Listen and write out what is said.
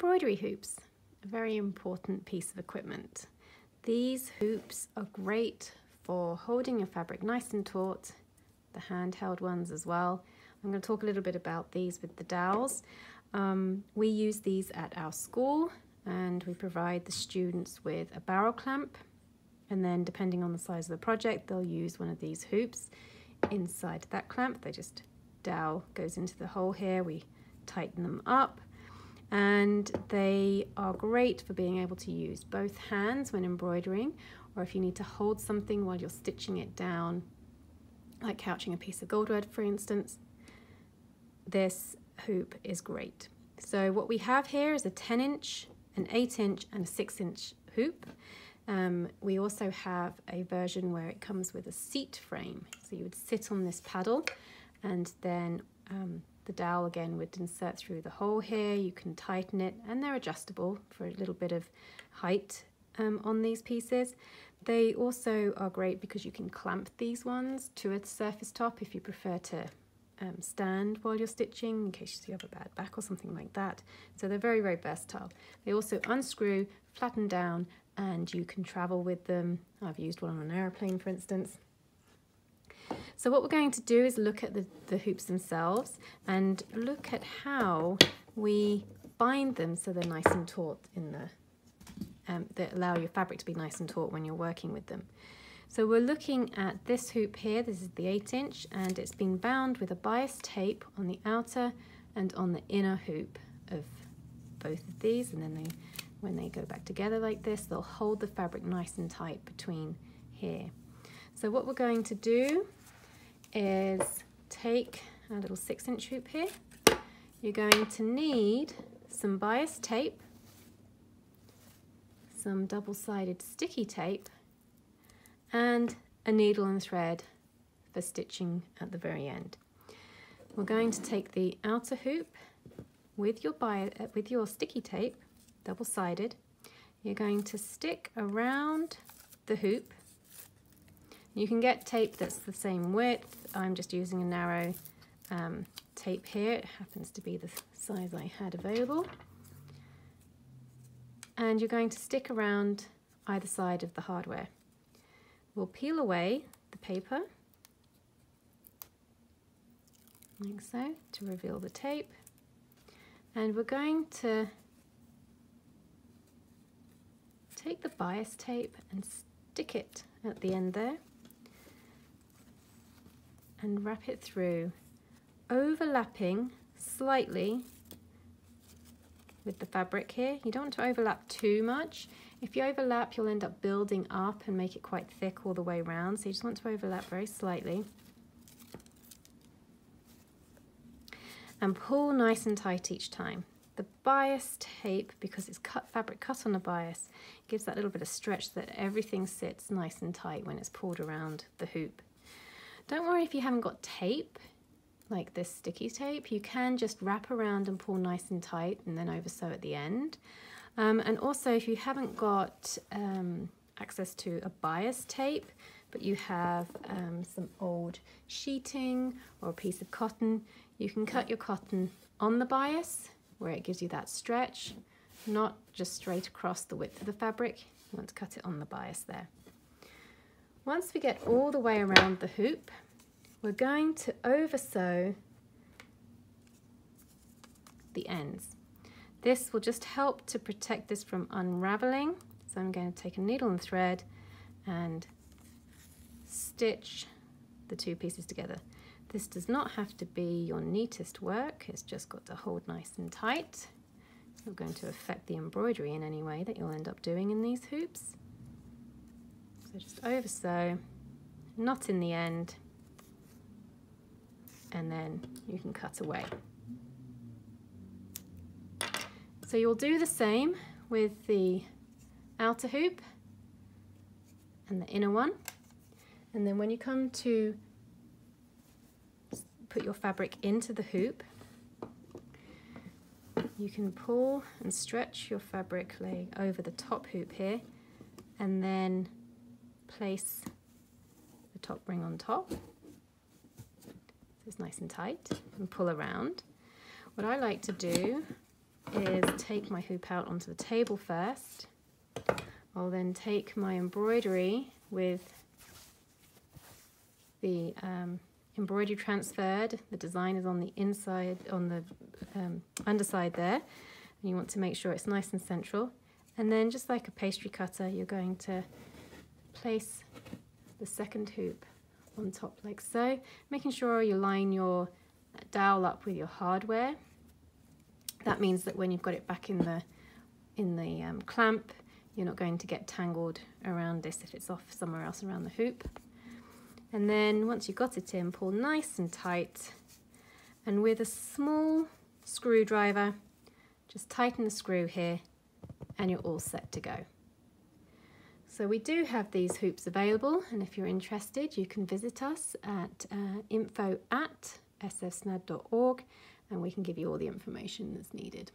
Embroidery hoops, a very important piece of equipment. These hoops are great for holding your fabric nice and taut, the handheld ones as well. I'm going to talk a little bit about these with the dowels. We use these at our school, and we provide the students with a barrel clamp, and then depending on the size of the project they'll use one of these hoops. Inside that clamp they just dowel goes into the hole here, we tighten them up, and they are great for being able to use both hands when embroidering, or if you need to hold something while you're stitching it down, like couching a piece of gold thread for instance. This hoop is great. So what we have here is a 10-inch, an 8-inch and a 6-inch hoop. We also have a version where it comes with a seat frame. So you would sit on this paddle, and then the dowel again would insert through the hole here. You can tighten it, and they're adjustable for a little bit of height on these pieces. They also are great because you can clamp these ones to a surface top if you prefer to stand while you're stitching in case you have a bad back or something like that. So they're very, very versatile. They also unscrew, flatten down, and you can travel with them. I've used one on an airplane for instance. So what we're going to do is look at the hoops themselves and look at how we bind them so they're nice and taut in that allow your fabric to be nice and taut when you're working with them. So we're looking at this hoop here. This is the 8-inch, and it's been bound with a bias tape on the outer and on the inner hoop of both of these, and then when they go back together like this, they'll hold the fabric nice and tight between here. So what we're going to do is take a little 6-inch hoop here. You're going to need some bias tape, some double-sided sticky tape, and a needle and thread for stitching at the very end. We're going to take the outer hoop with your sticky tape, double-sided. You're going to stick around the hoop. You can get tape that's the same width. I'm just using a narrow tape here. It happens to be the size I had available. And you're going to stick around either side of the hardware. We'll peel away the paper, like so, to reveal the tape. And we're going to take the bias tape and stick it at the end there and wrap it through, overlapping slightly with the fabric here. You don't want to overlap too much. If you overlap, you'll end up building up and make it quite thick all the way around, so you just want to overlap very slightly. And pull nice and tight each time. The bias tape, because it's fabric cut on the bias, gives that little bit of stretch so that everything sits nice and tight when it's pulled around the hoop. Don't worry if you haven't got tape, like this sticky tape. You can just wrap around and pull nice and tight and then oversew at the end. And also if you haven't got access to a bias tape, but you have some old sheeting or a piece of cotton, you can cut your cotton on the bias where it gives you that stretch, not just straight across the width of the fabric. You want to cut it on the bias there. Once we get all the way around the hoop, we're going to oversew the ends. This will just help to protect this from unraveling. So I'm going to take a needle and thread and stitch the two pieces together. This does not have to be your neatest work, it's just got to hold nice and tight. It's not going to affect the embroidery in any way that you'll end up doing in these hoops. So just oversew, knot in the end, and then you can cut away. So you'll do the same with the outer hoop and the inner one. And then when you come to put your fabric into the hoop, you can pull and stretch your fabric leg over the top hoop here, and then place the top ring on top. So it's nice and tight, and pull around. What I like to do is take my hoop out onto the table first. I'll then take my embroidery with the embroidery transferred. The design is on the inside, on the underside there, and you want to make sure it's nice and central. And then just like a pastry cutter, you're going to place the second hoop on top like so, making sure you line your dowel up with your hardware. That means that when you've got it back in the clamp, you're not going to get tangled around this if it's off somewhere else around the hoop. And then once you've got it in, pull nice and tight, and with a small screwdriver, just tighten the screw here and you're all set to go. So we do have these hoops available, and if you're interested, you can visit us at info@sfsnad.org and we can give you all the information that's needed.